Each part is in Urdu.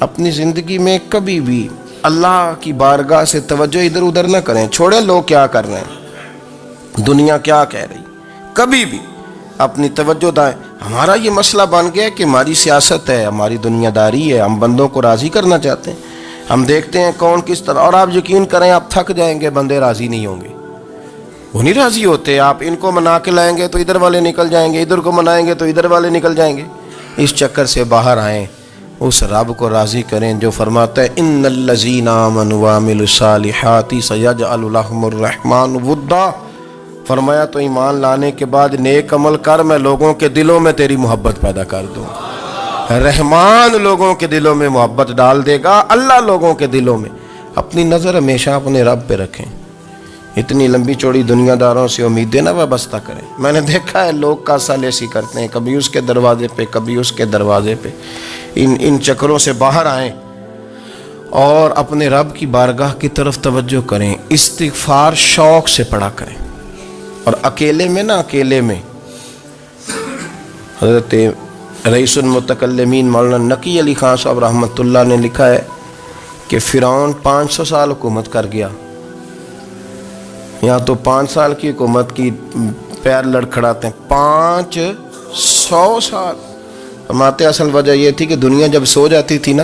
اپنی زندگی میں کبھی بھی اللہ کی بارگاہ سے توجہ ادھر ادھر نہ کریں. چھوڑیں لوگ کیا کر رہے ہیں, دنیا کیا کہہ رہی, کبھی بھی اپنی توجہ دائیں. ہمارا یہ مسئلہ بن گیا کہ ہماری سیاست ہے, ہماری دنیا داری ہے, ہم بندوں کو راضی کرنا چاہتے ہیں. ہم دیکھتے ہیں کون کس طرح, اور آپ یقین کریں آپ تھک جائیں گے, بندے راضی نہیں ہوں گے, وہ نہیں راضی ہوتے. آپ ان کو منا کے لائیں گے تو ادھر والے نکل جائیں گے, ادھر کو منائیں گے تو ادھر والے نکل جائیں گے. اس چکر سے باہر آئیں, اس رب کو راضی کریں جو فرماتا ہے ان الذین آمنوا وعملوا الصالحات سیجعل لهم الرحمن ودا. فرمایا تو ایمان لانے کے بعد نیک عمل کر, میں لوگوں کے دلوں میں تیری محبت پیدا کر دوں. رحمان لوگوں کے دلوں میں محبت ڈال دے گا. اللہ لوگوں کے دلوں میں. اپنی نظر ہمیشہ اپنے رب پہ رکھیں. اتنی لمبی چوڑی دنیا داروں سے امیدیں نہ وابستہ کریں. میں نے دیکھا ہے لوگ کا سالیسی کرتے ہیں, کبھی اس کے دروازے پہ کبھی اس کے دروازے پہ. ان چکروں سے باہر آئیں اور اپنے رب کی بارگاہ کی طرف توجہ کریں. استغفار شوق سے پڑھا کریں, اور اکیلے میں نا, اکیلے میں. حضرت رئیس المتکلمین مولانا نقی علی خان صاحب رحمۃ اللہ نے لکھا ہے کہ فرعون 500 سال حکومت کر گیا. یہاں تو 5 سال کی حکومت کی پیر لڑکھڑاتے ہیں, 500 سال. فرماتے اصل وجہ یہ تھی کہ دنیا جب سو جاتی تھی نا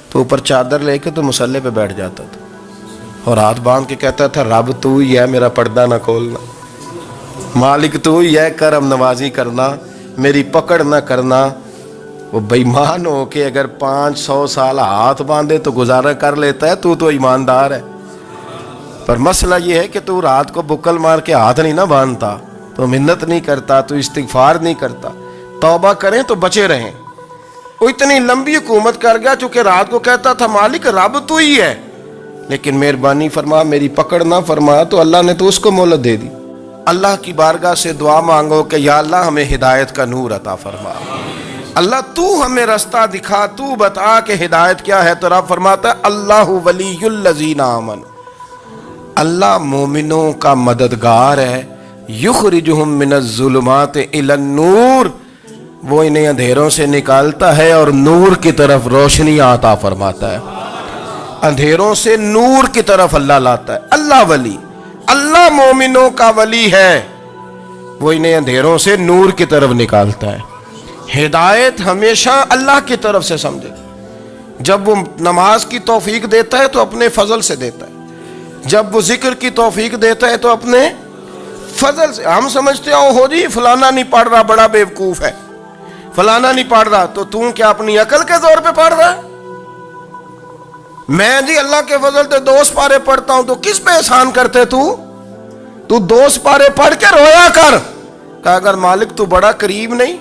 تو اوپر چادر لے کے تو مسلح پہ بیٹھ جاتا تھا اور ہاتھ باندھ کے کہتا تھا رب تو ہی ہے, میرا پردہ نہ کھولنا, مالک تو ہی ہے, کرم نوازی کرنا, میری پکڑ نہ کرنا. وہ بے ایمان ہو کے اگر 500 سال ہاتھ باندھے تو گزارا کر لیتا ہے, تو ایماندار ہے. پر مسئلہ یہ ہے کہ تو رات کو بکل مار کے ہاتھ نہیں نہ باندھتا, تو منت نہیں کرتا, تو استغفار نہیں کرتا. توبہ کریں تو بچے رہیں. وہ اتنی لمبی حکومت کر گیا چونکہ رات کو کہتا تھا مالک رب تو ہی ہے, لیکن مہربانی فرما, میری پکڑ نہ فرما, تو اللہ نے تو اس کو مہلت دے دی. اللہ کی بارگاہ سے دعا مانگو کہ یا اللہ ہمیں ہدایت کا نور عطا فرما, اللہ تو ہمیں رستہ دکھا, تو بتا کہ ہدایت کیا ہے. تو رب فرماتا ہے اللہ ولی الذین آمنوا, اللہ مومنوں کا مددگار ہے. یخرجہم من الظلمات الی النور, وہ انہیں اندھیروں سے نکالتا ہے اور نور کی طرف روشنی عطا فرماتا ہے. اندھیروں سے نور کی طرف اللہ لاتا ہے. اللہ ولی, اللہ مومنوں کا ولی ہے, وہ انہیں اندھیروں سے نور کی طرف نکالتا ہے. ہدایت ہمیشہ اللہ کی طرف سے سمجھے. جب وہ نماز کی توفیق دیتا ہے تو اپنے فضل سے دیتا ہے, جب وہ ذکر کی توفیق دیتا ہے تو اپنے فضل سے. ہم سمجھتے ہو جی فلانا نہیں پڑھ رہا بڑا بیوقوف ہے, فلانا نہیں پڑھ رہا, تو کیا اپنی عقل کے زور پہ پڑھ رہا ہے؟ میں جی اللہ کے فضل سے 2 پارے پڑھتا ہوں, تو کس پہ احسان کرتے تو 2 پارے پڑھ کے رویا کر. کہا اگر مالک تو بڑا قریب نہیں,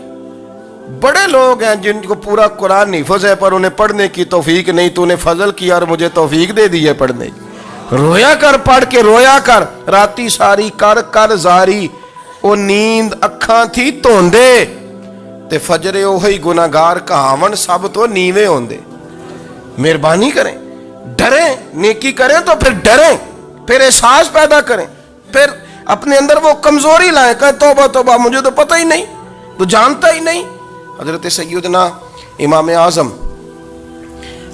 بڑے لوگ ہیں جن کو پورا قرآن حفظ ہے پر انہیں پڑھنے کی توفیق نہیں, تو انہیں فضل کیا اور مجھے توفیق دے دی ہے پڑھنے کی. رویا کر, پڑھ کے رویا کر. راتی ساری کر زاری, او نیند اکھاں تھی توندے, تے فجرے اوہی گناہگار کہاون سب تو نیوے ہوندے. مہربانی کریں, ڈریں, نیکی کریں تو پھر ڈریں, پھر احساس پیدا کریں, پھر اپنے اندر وہ کمزوری لائیں, کہیں توبہ توبہ مجھے تو پتہ ہی نہیں, تو جانتا ہی نہیں. حضرت سیدنا امام اعظم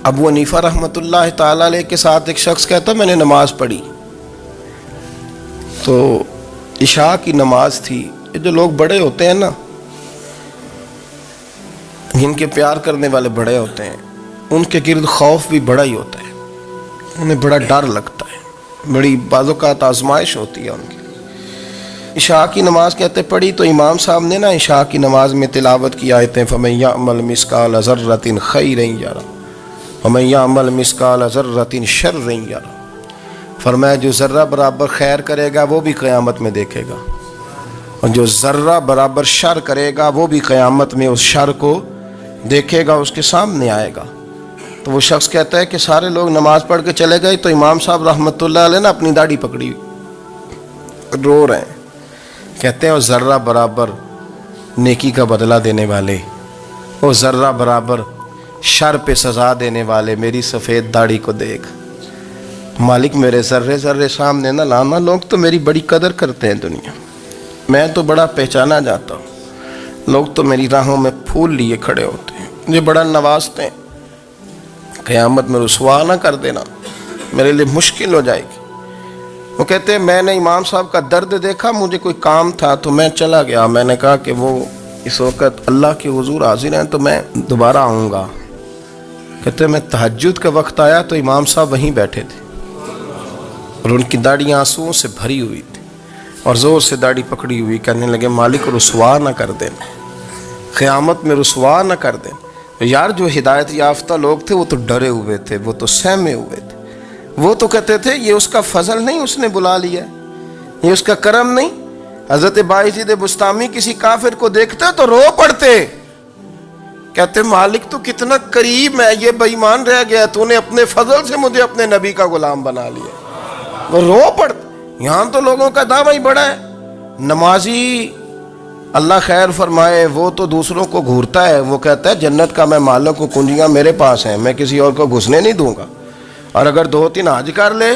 ابو حنیفہ رحمۃ اللہ تعالی علیہ کے ساتھ ایک شخص کہتا میں نے نماز پڑھی, تو عشاء کی نماز تھی. یہ جو لوگ بڑے ہوتے ہیں نا, جن کے پیار کرنے والے بڑے ہوتے ہیں, ان کے گرد خوف بھی بڑا ہی ہوتا ہے, انہیں بڑا ڈر لگتا ہے, بڑی بعض اوقات آزمائش ہوتی ہے ان کی. عشاء کی نماز کہتے پڑھی, تو امام صاحب نے نا عشاء کی نماز میں تلاوت کی آیتیں فَمَن يَعْمَلْ مِثْقَالَ ذَرَّةٍ خَيْرًا يَرَهُ وَمَن يَعْمَلْ مِثْقَالَ ذَرَّةٍ شَرًّا يَرَهُ. فرمایا جو ذرہ برابر خیر کرے گا وہ بھی قیامت میں دیکھے گا, اور جو ذرہ برابر شر کرے گا وہ بھی قیامت میں اس شر کو دیکھے گا, اس کے سامنے آئے گا. تو وہ شخص کہتا ہے کہ سارے لوگ نماز پڑھ کے چلے گئے, تو امام صاحب رحمۃ اللہ علیہ نے اپنی داڑھی پکڑی, رو رہے ہیں. کہتے ہیں وہ ذرہ برابر نیکی کا بدلہ دینے والے, وہ ذرہ برابر شر پہ سزا دینے والے, میری سفید داڑھی کو دیکھ. مالک میرے ذرے ذرے سامنے نہ لانا, لوگ تو میری بڑی قدر کرتے ہیں دنیا, میں تو بڑا پہچانا جاتا ہوں, لوگ تو میری راہوں میں پھول لیے کھڑے ہوتے ہیں, مجھے بڑا نوازتے ہیں. قیامت میں رسوا نہ کر دینا، میرے لیے مشکل ہو جائے گی۔ وہ کہتے ہیں میں نے امام صاحب کا درد دیکھا، مجھے کوئی کام تھا تو میں چلا گیا، میں نے کہا کہ وہ اس وقت اللہ کے حضور حاضر ہیں تو میں دوبارہ آؤں گا۔ کہتے ہیں میں تہجد کا وقت آیا تو امام صاحب وہیں بیٹھے تھے اور ان کی داڑھی آنسوؤں سے بھری ہوئی تھی اور زور سے داڑھی پکڑی ہوئی، کہنے لگے مالک رسوا نہ کر دینا، قیامت میں رسوا نہ کر دینا۔ یار جو ہدایت یافتہ لوگ تھے وہ تو ڈرے ہوئے تھے، وہ تو سہمے ہوئے تھے، وہ تو کہتے تھے یہ اس کا فضل نہیں، اس نے بلا لیا، یہ اس کا کرم نہیں۔ حضرت باعزید بستامی کسی کافر کو دیکھتا تو رو پڑتے، کہتے مالک تو کتنا قریب ہے، یہ بے ایمان رہ گیا، تو نے اپنے فضل سے مجھے اپنے نبی کا غلام بنا لیا۔ وہ رو پڑتے۔ یہاں تو لوگوں کا دعویٰ ہی بڑا ہے، نمازی اللہ خیر فرمائے وہ تو دوسروں کو گھورتا ہے، وہ کہتا ہے جنت کا میں مالک ہوں، کنجیاں میرے پاس ہیں، میں کسی اور کو گھسنے نہیں دوں گا۔ اور اگر 2-3 حج کر لے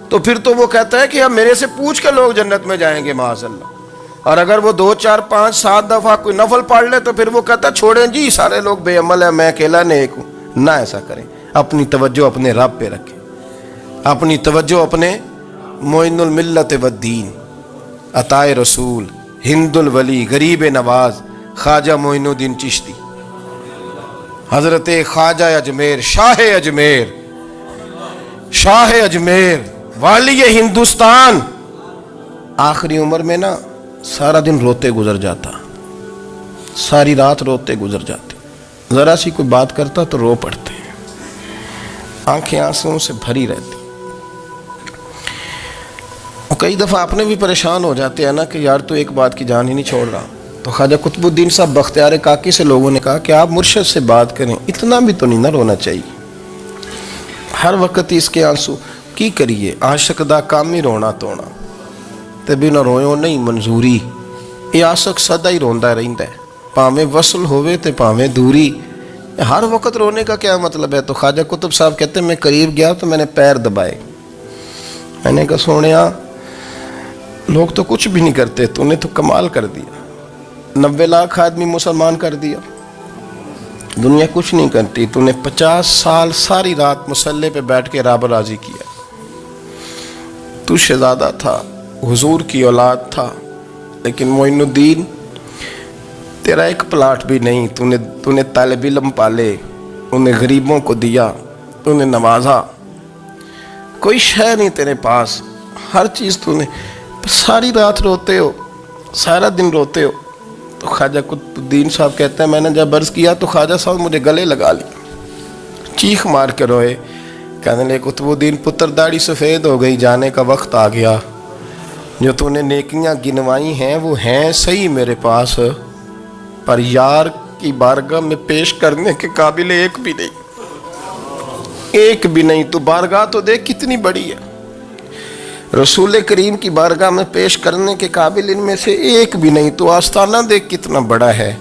تو پھر تو وہ کہتا ہے کہ اب میرے سے پوچھ کے لوگ جنت میں جائیں گے معاذ اللہ۔ اور اگر وہ 2 4 5 7 دفعہ کوئی نفل پڑھ لے تو پھر وہ کہتا ہے چھوڑیں جی سارے لوگ بے عمل ہیں، میں اکیلا نیک ہوں۔ نہ ایسا کریں، اپنی توجہ اپنے رب پہ رکھیں، اپنی توجہ اپنے معین الملت والدین، عطائے رسول، ہند الولی، غریب نواز، خواجہ معین الدین چشتی، حضرت خواجہ اجمیر، شاہ اجمیر، شاہ اجمیر، والی ہندوستان۔ آخری عمر میں نا سارا دن روتے گزر جاتا، ساری رات روتے گزر جاتے، ذرا سی کوئی بات کرتا تو رو پڑتے، آنکھیں آنسوؤں سے بھری رہتی۔ کئی دفعہ اپنے بھی پریشان ہو جاتے ہیں نا کہ یار تو ایک بات کی جان ہی نہیں چھوڑ رہا۔ تو خواجہ قطب الدین صاحب بختیار کاکی سے لوگوں نے کہا کہ آپ مرشد سے بات کریں، اتنا بھی تو نہیں نہ رونا چاہیے، ہر وقت اس کے آنسو کی کریے، عاشق دا کام ہی رونا تونا تے بنا رویوں نہیں منظوری۔ یہ عاشق سدا ہی روندا رہندا ہے، پاویں وصل ہوئے تے پاویں دوری، ہر وقت رونے کا کیا مطلب ہے؟ تو خواجہ قطب صاحب کہتے ہیں میں قریب گیا تو میں نے پیر دبائے، میں نے کہا سونیا لوگ تو کچھ بھی نہیں کرتے، تو نے تو کمال کر دیا، 90 لاکھ آدمی مسلمان کر دیا، دنیا کچھ نہیں کرتی، تو نے 50 سال ساری رات مسلح پہ بیٹھ کے رب راضی کیا۔ تو شہزادہ تھا، حضور کی اولاد تھا، لیکن معین الدین تیرا ایک پلاٹ بھی نہیں، تو نے طالب علم پالے، انہیں غریبوں کو دیا، انہیں نوازا، کوئی شے نہیں تیرے پاس، ہر چیز تو نے، ساری رات روتے ہو، سارا دن روتے ہو۔ تو خواجہ قطب الدین صاحب کہتے ہیں میں نے جب عرض کیا تو خواجہ صاحب مجھے گلے لگا لیا، چیخ مار کے روئے، کہنے لگے قطب الدین پتر داڑھی سفید ہو گئی، جانے کا وقت آ گیا، جو تو نے نیکیاں گنوائی ہیں وہ ہیں صحیح میرے پاس، پر یار کی بارگاہ میں پیش کرنے کے قابل ایک بھی نہیں، ایک بھی نہیں۔ تو بارگاہ تو دیکھ کتنی بڑی ہے، رسول کریم کی بارگاہ میں پیش کرنے کے قابل ان میں سے ایک بھی نہیں، تو آستانہ دیکھ کتنا بڑا ہے،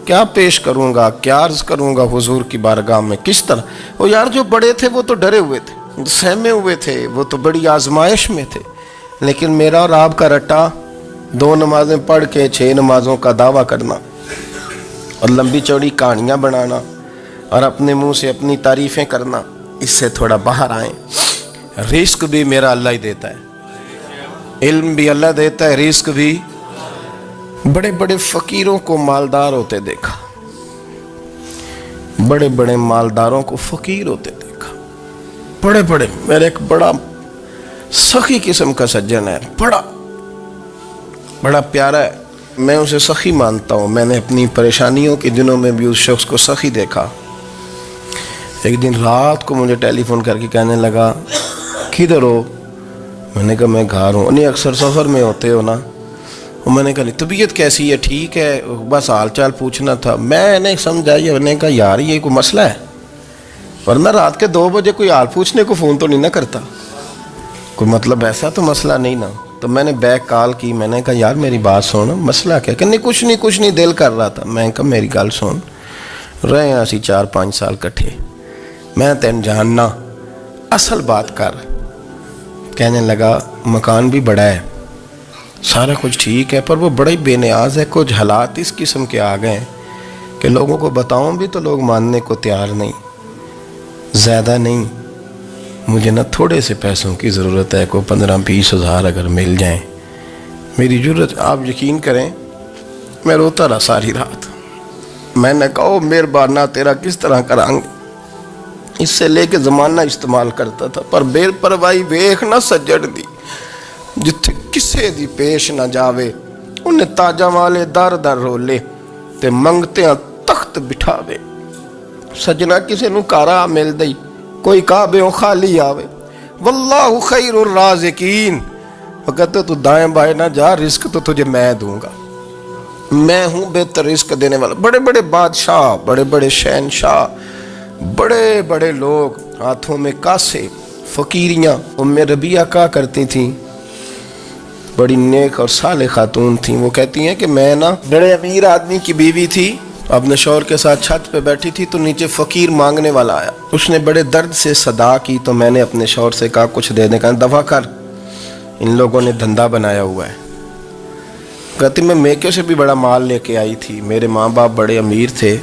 کیا پیش کروں گا، کیا عرض کروں گا حضور کی بارگاہ میں، کس طرح؟ وہ یار جو بڑے تھے وہ تو ڈرے ہوئے تھے، سہمے ہوئے تھے، وہ تو بڑی آزمائش میں تھے، لیکن میرا اور آپ کا رٹا 2 نمازیں پڑھ کے 6 نمازوں کا دعویٰ کرنا اور لمبی چوڑی کہانیاں بنانا اور اپنے منہ سے اپنی تعریفیں کرنا، اس سے تھوڑا باہر آئیں۔ رزق بھی میرا اللہ ہی دیتا ہے، علم بھی اللہ دیتا ہے، رزق بھی۔ بڑے بڑے فقیروں کو مالدار ہوتے دیکھا، بڑے بڑے مالداروں کو فقیر ہوتے دیکھا، بڑے بڑے، میرے ایک بڑا سخی قسم کا سجن ہے، بڑا پیارا ہے، میں اسے سخی مانتا ہوں، میں نے اپنی پریشانیوں کے دنوں میں بھی اس شخص کو سخی دیکھا۔ ایک دن رات کو مجھے ٹیلی فون کر کے کہنے لگا کدھر ہو؟ میں نے کہا میں گھر ہوں۔ نہیں اکثر سفر میں ہوتے ہو نا؟ میں نے کہا طبیعت کیسی ہے؟ ٹھیک ہے، بس حال چال پوچھنا تھا۔ میں نے سمجھا، میں نے کہا یار یہ کوئی مسئلہ ہے، ورنہ رات کے 2 بجے کوئی حال پوچھنے کو فون تو نہیں نہ کرتا، کوئی مطلب ایسا تو مسئلہ نہیں نا۔ تو میں نے بیک کال کی، میں نے کہا یار میری بات سن، مسئلہ کیا؟ کہ نہیں کچھ نہیں دل کر رہا تھا۔ میں نے کہا میری گل سن، رہے ہیں اسی 4-5 سال کٹھے، میں تین جاننا، اصل بات کر۔ کہنے لگا مکان بھی بڑا ہے، سارا کچھ ٹھیک ہے، پر وہ بڑا ہی بے نیاز ہے، کچھ حالات اس قسم کے آ گئے ہیں کہ لوگوں کو بتاؤں بھی تو لوگ ماننے کو تیار نہیں۔ زیادہ نہیں، مجھے نا تھوڑے سے پیسوں کی ضرورت ہے، کوئی 15-20 ہزار اگر مل جائیں میری ضرورت۔ آپ یقین کریں میں روتا رہا ساری رات۔ میں نے کہا مہربانہ تیرا کس طرح کریں گے، اس سے لے کے زمانہ استعمال کرتا تھا، پر بے پرواہی ویخ نہ سجڑ دی، جتھے کسے دی پیش نہ جاوے انہیں تاجاں والے در در رولے تے منگتے ہیں تخت بٹھاوے۔ سجنا کسے نو کارا مل دئی، کوئی کعبے خالی آوے، واللہ خیر الرازقین، وہ کہتے تو دائیں بائیں نہ جا، رزق تو تجھے میں دوں گا، میں ہوں بہتر رزق دینے والا۔ بڑے بڑے بادشاہ، بڑے بڑے شہنشاہ، بڑے بڑے لوگ، ہاتھوں میں کاسے، فقیریاں۔ ام ربیعہ کہا کرتی تھیں، بڑی نیک اور صالح خاتون تھیں، وہ کہتی ہیں کہ میں نا بڑے امیر آدمی کی بیوی تھی، اپنے شوہر کے ساتھ چھت پہ بیٹھی تھی تو نیچے فقیر مانگنے والا آیا، اس نے بڑے درد سے صدا کی تو میں نے اپنے شوہر سے کہا کچھ دے دیں، کہا دفع کر، ان لوگوں نے دھندا بنایا ہوا ہے۔ کہتی میں میکے سے بھی بڑا مال لے کے آئی تھی، میرے ماں باپ بڑے امیر تھے،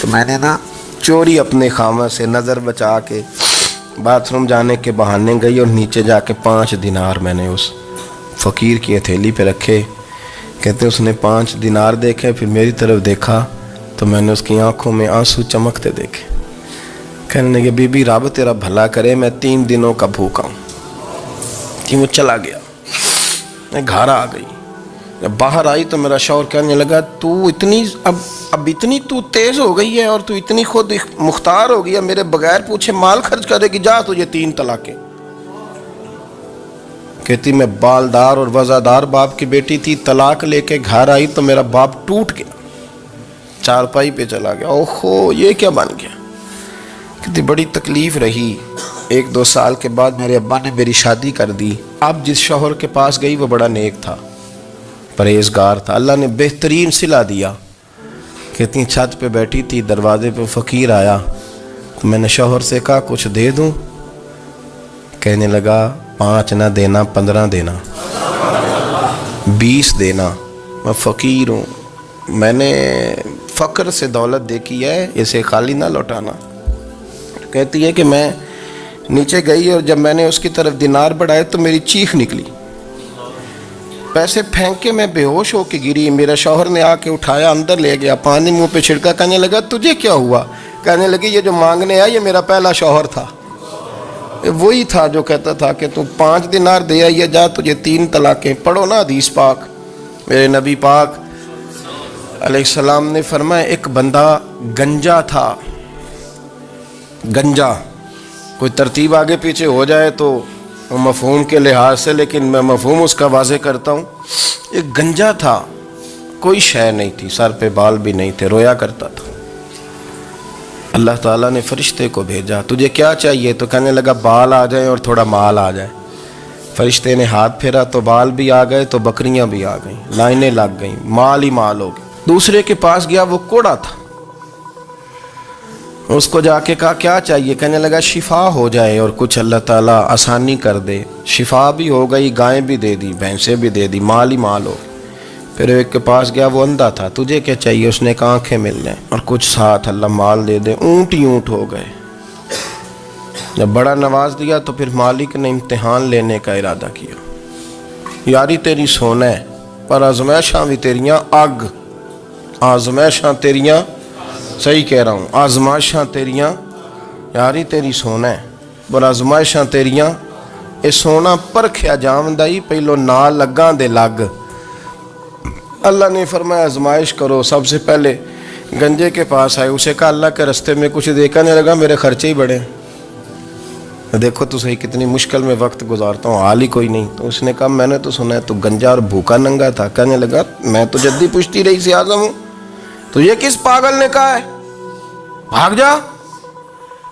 تو میں نے نا چوری اپنے خامہ سے نظر بچا کے باتھ روم جانے کے بہانے گئی اور نیچے جا کے 5 دینار میں نے اس فقیر کی ہتھیلی پہ رکھے۔ کہتے اس نے 5 دینار دیکھے، پھر میری طرف دیکھا تو میں نے اس کی آنکھوں میں آنسو چمکتے دیکھے۔ کہنے لگے بی بی رب تیرا بھلا کرے، میں 3 دنوں کا بھوکا ہوں۔ کہ وہ چلا گیا، میں گھر آ گئی، جب باہر آئی تو میرا شوہر کہنے لگا تو اتنی اب اتنی تو تیز ہو گئی ہے اور تو اتنی خود مختار ہو گئی ہے، میرے بغیر پوچھے مال خرچ کرے گی، جا تجھے 3 طلاقیں۔ کہتی میں بالدار اور وزادار باپ کی بیٹی تھی، طلاق لے کے گھر آئی تو میرا باپ ٹوٹ گیا، چارپائی پہ چلا گیا، اوہو یہ کیا بن گیا۔ کہتی بڑی تکلیف رہی، 1-2 سال کے بعد میرے ابا نے میری شادی کر دی۔ اب جس شوہر کے پاس گئی وہ بڑا نیک تھا، پرہیزگار تھا، اللہ نے بہترین صلہ دیا۔ کہتی چھت پہ بیٹھی تھی، دروازے پہ فقیر آیا تو میں نے شوہر سے کہا کچھ دے دوں، کہنے لگا 5 نہ دینا، 15 دینا، 20 دینا، میں فقیر ہوں، میں نے فقر سے دولت دیکھی ہے، اسے خالی نہ لوٹانا۔ کہتی ہے کہ میں نیچے گئی اور جب میں نے اس کی طرف دینار بڑھائے تو میری چیخ نکلی، پیسے پھینک کے میں بے ہوش ہو کے گری، میرا شوہر نے آ کے اٹھایا، اندر لے گیا، پانی منہ پہ چھڑکا، کہنے لگا تجھے کیا ہوا؟ کہنے لگی یہ جو مانگنے آیا یہ میرا پہلا شوہر تھا، وہی تھا جو کہتا تھا کہ تو 5 دینار دے آئیے، جا تجھے 3 طلاقیں۔ پڑھو نا حدیث پاک، میرے نبی پاک علیہ السلام نے فرمایا ایک بندہ گنجا تھا، گنجا، کوئی ترتیب آگے پیچھے ہو جائے تو مفہوم کے لحاظ سے، لیکن میں مفہوم اس کا واضح کرتا ہوں، ایک گنجا تھا، کوئی شے نہیں تھی، سر پہ بال بھی نہیں تھے، رویا کرتا تھا۔ اللہ تعالیٰ نے فرشتے کو بھیجا، تجھے کیا چاہیے؟ تو کہنے لگا بال آ جائیں اور تھوڑا مال آ جائے۔ فرشتے نے ہاتھ پھیرا تو بال بھی آ گئے تو بکریاں بھی آ گئیں، لائنیں لگ گئیں، مال ہی مال ہو گئے۔ دوسرے کے پاس گیا، وہ کوڑا تھا، اس کو جا کے کہا کیا چاہیے؟ کہنے لگا شفا ہو جائے اور کچھ اللہ تعالیٰ آسانی کر دے۔ شفا بھی ہو گئی، گائیں بھی دے دی، بھینسیں بھی دے دی، مال ہی مال ہو۔ پھر ایک کے پاس گیا، وہ اندھا تھا، تجھے کیا چاہیے؟ اس نے کہا آنکھیں مل جائیں اور کچھ ساتھ اللہ مال دے دے۔ اونٹ ہی اونٹ ہو گئے۔ جب بڑا نواز دیا تو پھر مالک نے امتحان لینے کا ارادہ کیا، یاری تیری سونا ہے پر آزمائشاں بھی تیریاں اگ، آزمائشاں تیریاں، صحیح کہہ رہا ہوں، آزمائشاں تیریاں، یاری تیری سونا ہے پر آزمائشاں تیریاں، اے سونا پرکھیا جامدائی پہلو نال لگاں دے لگ۔ اللہ نے فرمایا آزمائش کرو۔ سب سے پہلے گنجے کے پاس آئے، اسے کہا اللہ کے رستے میں کچھ دیکھنے لگا، میرے خرچے ہی بڑے، دیکھو تو صحیح کتنی مشکل میں وقت گزارتا ہوں، حال ہی کوئی نہیں۔ تو اس نے کہا میں نے تو سنا ہے تو گنجا اور بھوکا ننگا تھا۔ کہنے لگا میں تو جدی پشتی رئیس اعظم ہوں، تو یہ کس پاگل نے کہا ہے بھاگ جا؟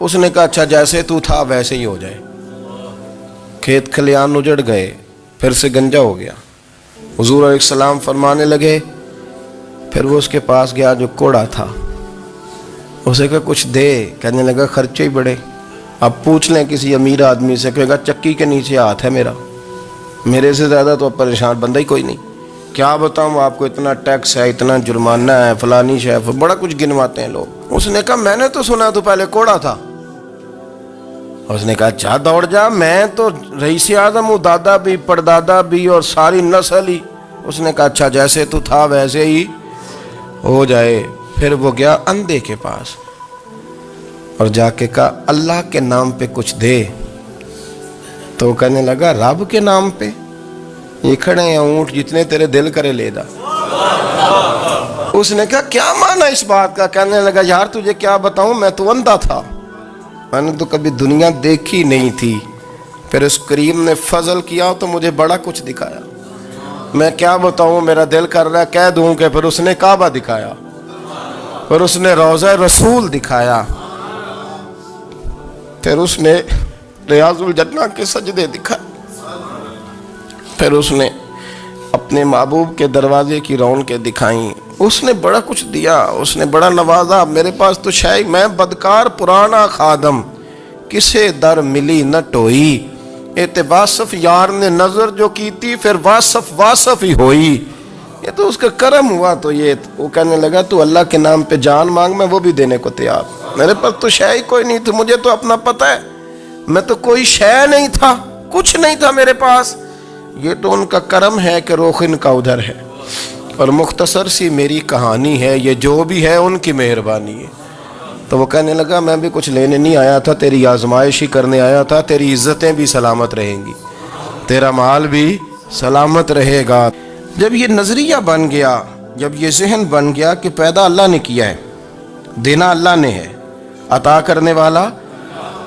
اس نے کہا اچھا جیسے تو تھا ویسے ہی ہو جائے۔ کھیت کھلیان اجڑ گئے، پھر سے گنجا ہو گیا۔ حضور علیہ السلام فرمانے لگے، پھر وہ اس کے پاس گیا جو کوڑا تھا، اسے کہا کچھ دے، کہنے لگا خرچے ہی بڑے، اب پوچھ لیں کسی امیر آدمی سے، کہے گا چکی کے نیچے ہاتھ ہے میرا، میرے سے زیادہ تو اب پریشان بندہ ہی کوئی نہیں، کیا بتاؤں آپ کو، اتنا ٹیکس ہے، اتنا جرمانہ ہے، فلانی شے، بڑا کچھ گنواتے ہیں لوگ۔ اس نے کہا میں نے تو سنا تو پہلے کوڑا تھا، اس نے کہا اچھا دوڑ جا، میں تو رئیس اعظم ہوں، دادا بھی پردادا بھی اور ساری نسل ہی۔ اس نے کہا اچھا جیسے تو تھا ویسے ہی ہو جائے۔ پھر وہ گیا اندھے کے پاس اور جا کے کہا اللہ کے نام پہ کچھ دے۔ تو وہ کہنے لگا رب کے نام پہ؟ یہ کھڑے ہیں اونٹ، جتنے تیرے دل کرے لے دا۔ اس نے کہا کیا معنی اس بات کا؟ کہنے لگا یار تجھے کیا بتاؤں، میں تو اندھا تھا، میں نے تو کبھی دنیا دیکھی نہیں تھی، پھر اس کریم نے فضل کیا تو مجھے بڑا کچھ دکھایا، میں کیا بتاؤں، میرا دل کر رہا ہے کہہ دوں کہ پھر اس نے کعبہ دکھایا، پھر اس نے روضہ رسول دکھایا، پھر اس نے ریاض الجنہ کے سجدے دکھائے، پھر اس نے اپنے محبوب کے دروازے کی رونقیں دکھائیں، اس نے بڑا کچھ دیا، اس نے بڑا نوازا۔ میرے پاس تو شاید میں بدکار پرانا خادم، کسے در ملی نہ ٹوئی، واصف یار نے نظر جو کی تھی پھر واصف ہی ہوئی، یہ تو اس کا کرم ہوا۔ تو یہ وہ کہنے لگا تو اللہ کے نام پہ جان مانگ، میں وہ بھی دینے کو تیار، میرے پاس تو شے ہی کوئی نہیں تھی، مجھے تو اپنا پتہ ہے، میں تو کوئی شے نہیں تھا، کچھ نہیں تھا میرے پاس، یہ تو ان کا کرم ہے کہ رخ ان کا ادھر ہے، اور مختصر سی میری کہانی ہے، یہ جو بھی ہے ان کی مہربانی ہے۔ تو وہ کہنے لگا میں بھی کچھ لینے نہیں آیا تھا، تیری آزمائش ہی کرنے آیا تھا، تیری عزتیں بھی سلامت رہیں گی، تیرا مال بھی سلامت رہے گا۔ جب یہ نظریہ بن گیا، جب یہ ذہن بن گیا کہ پیدا اللہ نے کیا ہے، دینا اللہ نے ہے، عطا کرنے والا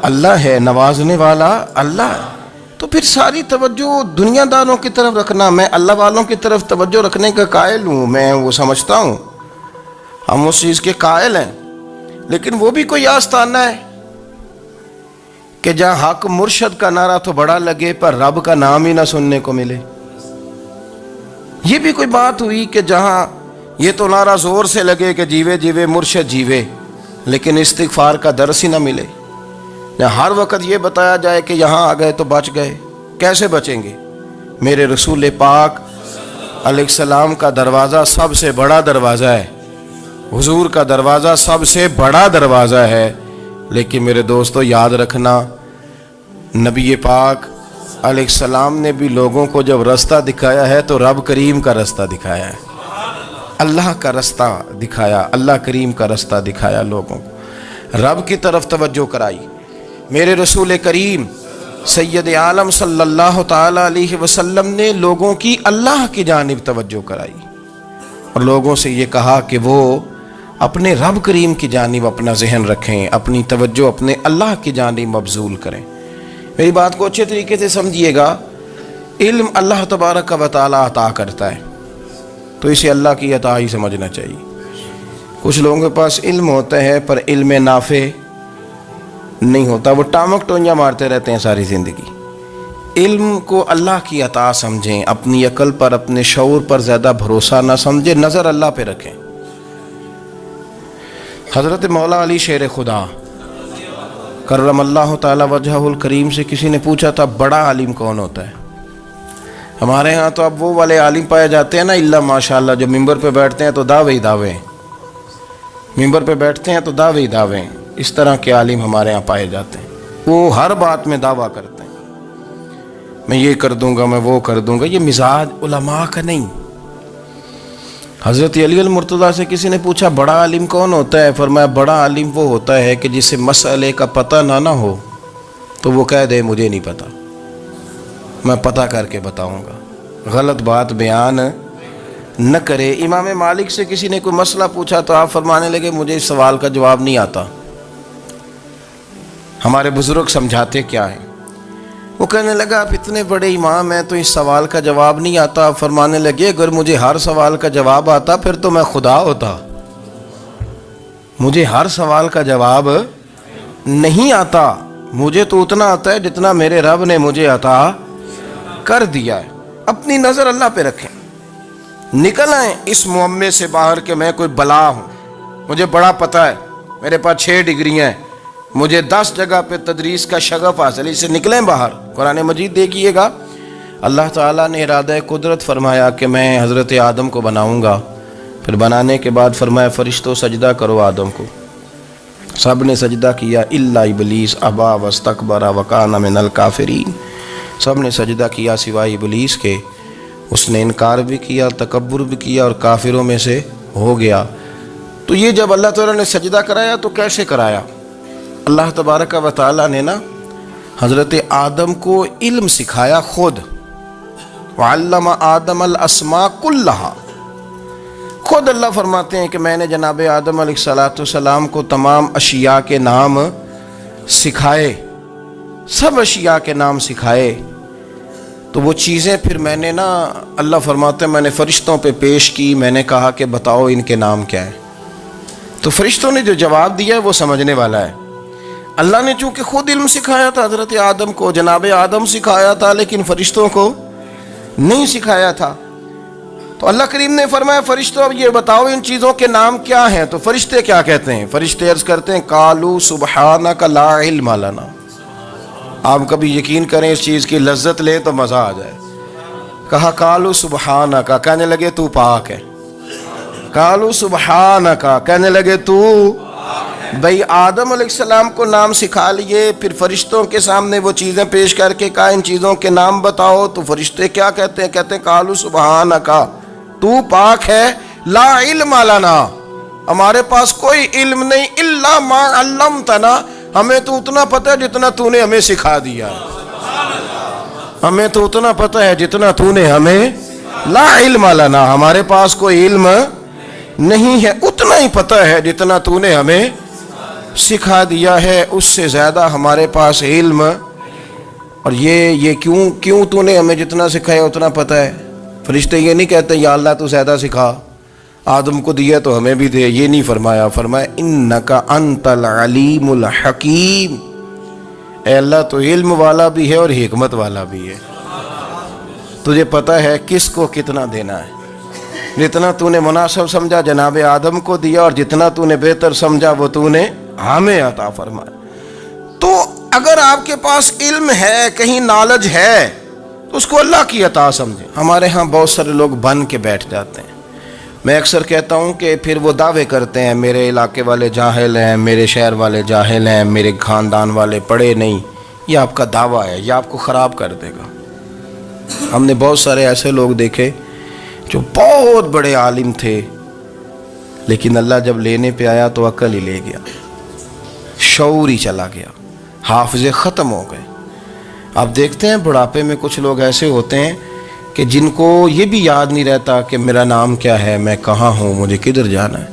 اللہ ہے، نوازنے والا اللہ ہے، تو پھر ساری توجہ دنیا داروں کی طرف رکھنا، میں اللہ والوں کی طرف توجہ رکھنے کا قائل ہوں، میں وہ سمجھتا ہوں، ہم اس چیز کے قائل ہیں، لیکن وہ بھی کوئی آستانہ ہے کہ جہاں حق مرشد کا نعرہ تو بڑا لگے پر رب کا نام ہی نہ سننے کو ملے۔ یہ بھی کوئی بات ہوئی کہ جہاں یہ تو نعرہ زور سے لگے کہ جیوے جیوے مرشد جیوے، لیکن استغفار کا درس ہی نہ ملے، جہاں ہر وقت یہ بتایا جائے کہ یہاں آ گئے تو بچ گئے، کیسے بچیں گے؟ میرے رسول پاک علیہ السلام کا دروازہ سب سے بڑا دروازہ ہے، حضور کا دروازہ سب سے بڑا دروازہ ہے، لیکن میرے دوستو یاد رکھنا، نبی پاک علیہ السلام نے بھی لوگوں کو جب رستہ دکھایا ہے تو رب کریم کا رستہ دکھایا ہے، اللہ کا رستہ دکھایا، اللہ کریم کا رستہ دکھایا، لوگوں کو رب کی طرف توجہ کرائی۔ میرے رسول کریم سید عالم صلی اللہ تعالی علیہ وسلم نے لوگوں کی اللہ کی جانب توجہ کرائی اور لوگوں سے یہ کہا کہ وہ اپنے رب کریم کی جانب اپنا ذہن رکھیں، اپنی توجہ اپنے اللہ کی جانب مبذول کریں۔ میری بات کو اچھے طریقے سے سمجھیے گا، علم اللہ تبارک و تعالی عطا کرتا ہے تو اسے اللہ کی عطا ہی سمجھنا چاہیے۔ کچھ لوگوں کے پاس علم ہوتا ہے پر علم نافع نہیں ہوتا، وہ ٹامک ٹونیاں مارتے رہتے ہیں ساری زندگی۔ علم کو اللہ کی عطا سمجھیں، اپنی عقل پر اپنے شعور پر زیادہ بھروسہ نہ سمجھیں، نظر اللہ پہ رکھیں۔ حضرت مولا علی شیر خدا کرم اللہ تعالی وجہہ الکریم سے کسی نے پوچھا تھا بڑا عالم کون ہوتا ہے؟ ہمارے ہاں تو اب وہ والے عالم پائے جاتے ہیں نا، اللہ ماشاءاللہ، جو ممبر پہ بیٹھتے ہیں تو دعوے ہی دعوے، ممبر پہ بیٹھتے ہیں تو دعوے ہی دعوے، اس طرح کے عالم ہمارے ہاں پائے جاتے ہیں، وہ ہر بات میں دعویٰ کرتے ہیں، میں یہ کر دوں گا، میں وہ کر دوں گا۔ یہ مزاج علماء کا نہیں۔ حضرت علی المرتضیٰ سے کسی نے پوچھا بڑا عالم کون ہوتا ہے؟ فرمایا بڑا عالم وہ ہوتا ہے کہ جسے مسئلے کا پتہ نہ ہو تو وہ کہہ دے مجھے نہیں پتہ، میں پتہ کر کے بتاؤں گا، غلط بات بیان نہ کرے۔ امام مالک سے کسی نے کوئی مسئلہ پوچھا تو آپ فرمانے لگے مجھے اس سوال کا جواب نہیں آتا، ہمارے بزرگ سمجھاتے کیا ہیں؟ وہ کہنے لگا آپ اتنے بڑے امام ہیں تو اس سوال کا جواب نہیں آتا۔ آپ فرمانے لگے اگر مجھے ہر سوال کا جواب آتا پھر تو میں خدا ہوتا، مجھے ہر سوال کا جواب نہیں آتا، مجھے تو اتنا آتا ہے جتنا میرے رب نے مجھے عطا کر دیا ہے۔ اپنی نظر اللہ پہ رکھیں، نکل آئیں اس معمے سے باہر کہ میں کوئی بلا ہوں، مجھے بڑا پتہ ہے، میرے پاس 6 ڈگریاں ہیں، مجھے 10 جگہ پہ تدریس کا شغف حاصل ہے، اس سے نکلیں باہر۔ قرآن مجید دیکھیے گا، اللہ تعالیٰ نے ارادہ قدرت فرمایا کہ میں حضرت آدم کو بناؤں گا، پھر بنانے کے بعد فرمایا فرشتوں سجدہ کرو آدم کو، سب نے سجدہ کیا الا ابلیس ابا واستکبر وکان من الکافرین، سب نے سجدہ کیا سوائے ابلیس کے، اس نے انکار بھی کیا، تکبر بھی کیا اور کافروں میں سے ہو گیا۔ تو یہ جب اللہ تعالیٰ نے سجدہ کرایا تو کیسے کرایا؟ اللہ تبارک و تعالیٰ نے نا حضرت آدم کو علم سکھایا خود، وعلم آدم الاسماء کلہا، خود اللہ فرماتے ہیں کہ میں نے جناب آدم علیہ السلام کو تمام اشیاء کے نام سکھائے، سب اشیاء کے نام سکھائے۔ تو وہ چیزیں پھر میں نے نا، اللہ فرماتے ہیں میں نے فرشتوں پہ پیش کی، میں نے کہا کہ بتاؤ ان کے نام کیا ہیں، تو فرشتوں نے جو جواب دیا ہے وہ سمجھنے والا ہے۔ اللہ نے چونکہ خود علم سکھایا تھا حضرت آدم کو، جناب آدم سکھایا تھا، لیکن فرشتوں کو نہیں سکھایا تھا۔ تو اللہ کریم نے فرمایا فرشتوں اب یہ بتاؤ ان چیزوں کے نام کیا ہیں، تو فرشتے کیا کہتے ہیں؟ فرشتے عرض کرتے ہیں قالوا سبحانک لا علم لنا۔ آپ کبھی یقین کریں اس چیز کی لذت لیں تو مزہ آ جائے۔ کہا قالوا سبحانک، کہنے لگے تو پاک ہے، قالوا سبحانک، کہنے لگے تو، بھئی آدم علیہ السلام کو نام سکھا لیے، پھر فرشتوں کے سامنے وہ چیزیں پیش کر کے کہا ان چیزوں کے نام بتاؤ، تو فرشتے کیا کہتے ہیں؟ کہتے ہیں قالوا سبحانک، تو پاک ہے، لا علم لنا، ہمارے پاس کوئی علم نہیں، الا ما علمتنا، ہمیں تو اتنا پتہ ہے جتنا تو نے ہمیں سکھا دیا، ہمیں تو اتنا پتہ ہے جتنا تو نے ہمیں، لا علم لنا، ہمارے پاس کوئی علم نہیں ہے، اتنا ہی پتہ ہے جتنا تو نے ہمیں سکھا دیا ہے، اس سے زیادہ ہمارے پاس علم۔ اور یہ کیوں تو نے ہمیں جتنا سکھایا اتنا پتہ ہے؟ فرشتے یہ نہیں کہتے یا اللہ تو زیادہ سکھا، آدم کو دیا تو ہمیں بھی دے، یہ نہیں فرمایا، فرمایا انک انت العلیم الحکیم، اے اللہ تو علم والا بھی ہے اور حکمت والا بھی ہے، تجھے پتہ ہے کس کو کتنا دینا ہے، جتنا تو نے مناسب سمجھا جناب آدم کو دیا، اور جتنا تو نے بہتر سمجھا وہ تو نے ہمیں عطا فرمایا۔ تو اگر آپ کے پاس علم ہے، کہیں نالج ہے، تو اس کو اللہ کی عطا سمجھیں۔ ہمارے ہاں بہت سارے لوگ بن کے بیٹھ جاتے ہیں، میں اکثر کہتا ہوں کہ پھر وہ دعوے کرتے ہیں میرے علاقے والے جاہل ہیں، میرے شہر والے جاہل ہیں، میرے خاندان والے پڑھے نہیں، یہ آپ کا دعویٰ ہے، یہ آپ کو خراب کر دے گا۔ ہم نے بہت سارے ایسے لوگ دیکھے جو بہت بڑے عالم تھے، لیکن اللہ جب لینے پہ آیا تو عقل ہی لے گیا، شعور ہی چلا گیا، حافظے ختم ہو گئے۔ آپ دیکھتے ہیں بڑھاپے میں کچھ لوگ ایسے ہوتے ہیں کہ جن کو یہ بھی یاد نہیں رہتا کہ میرا نام کیا ہے، میں کہاں ہوں، مجھے کدھر جانا ہے،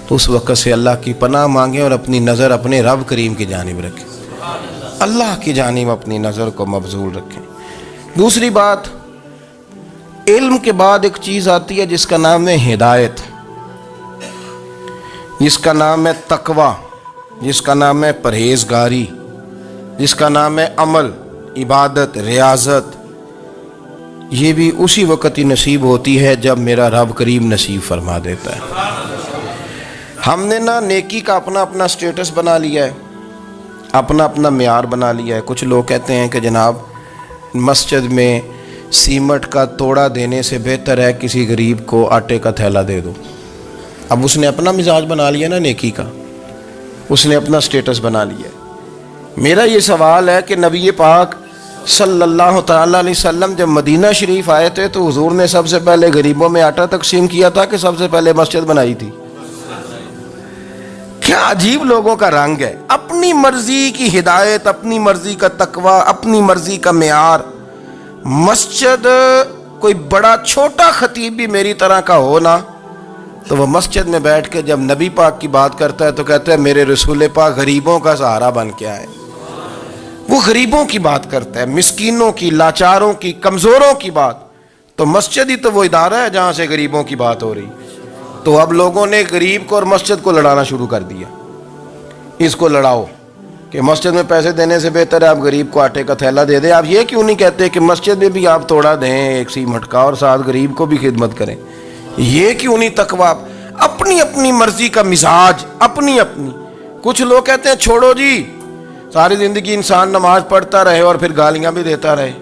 تو اس وقت سے اللہ کی پناہ مانگیں اور اپنی نظر اپنے رب کریم کی جانب رکھیں، اللہ کی جانب اپنی نظر کو مبذول رکھیں۔ دوسری بات، علم کے بعد ایک چیز آتی ہے جس کا نام ہے ہدایت، جس کا نام ہے تقوی، جس کا نام ہے پرہیزگاری، جس کا نام ہے عمل، عبادت، ریاضت۔ یہ بھی اسی وقت ہی نصیب ہوتی ہے جب میرا رب کریم نصیب فرما دیتا ہے۔ ہم نے نا نیکی کا اپنا اپنا سٹیٹس بنا لیا ہے، اپنا اپنا معیار بنا لیا ہے۔ کچھ لوگ کہتے ہیں کہ جناب مسجد میں سیمٹ کا توڑا دینے سے بہتر ہے کسی غریب کو آٹے کا تھیلا دے دو۔ اب اس نے اپنا مزاج بنا لیا نا نیکی کا، اس نے اپنا سٹیٹس بنا لیا ہے۔ میرا یہ سوال ہے کہ نبی پاک صلی اللہ تعالیٰ علیہ وسلم جب مدینہ شریف آئے تھے تو حضور نے سب سے پہلے غریبوں میں آٹا تقسیم کیا تھا کہ سب سے پہلے مسجد بنائی تھی؟ کیا عجیب لوگوں کا رنگ ہے، اپنی مرضی کی ہدایت، اپنی مرضی کا تقوی، اپنی مرضی کا معیار۔ مسجد کوئی بڑا چھوٹا خطیب بھی میری طرح کا ہو نا، تو وہ مسجد میں بیٹھ کے جب نبی پاک کی بات کرتا ہے تو کہتا ہے میرے رسول پاک غریبوں کا سہارا بن کے آئے۔ وہ غریبوں کی بات کرتا ہے، مسکینوں کی، لاچاروں کی، کمزوروں کی بات۔ تو مسجد ہی تو وہ ادارہ ہے جہاں سے غریبوں کی بات ہو رہی۔ تو اب لوگوں نے غریب کو اور مسجد کو لڑانا شروع کر دیا، اس کو لڑاؤ کہ مسجد میں پیسے دینے سے بہتر ہے آپ غریب کو آٹے کا تھیلا دے دیں۔ آپ یہ کیوں نہیں کہتے کہ مسجد میں بھی آپ توڑا دیں ایک سیمٹ کا اور ساتھ غریب کو بھی خدمت کریں؟ یہ کیوں نہیں تقوی؟ اپنی اپنی مرضی کا مزاج، اپنی اپنی۔ کچھ لوگ کہتے ہیں چھوڑو جی، ساری زندگی انسان نماز پڑھتا رہے اور پھر گالیاں بھی دیتا رہے،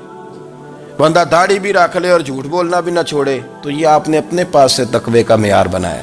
بندہ داڑھی بھی رکھ لے اور جھوٹ بولنا بھی نہ چھوڑے، تو یہ آپ نے اپنے پاس سے تقوی کا معیار بنایا۔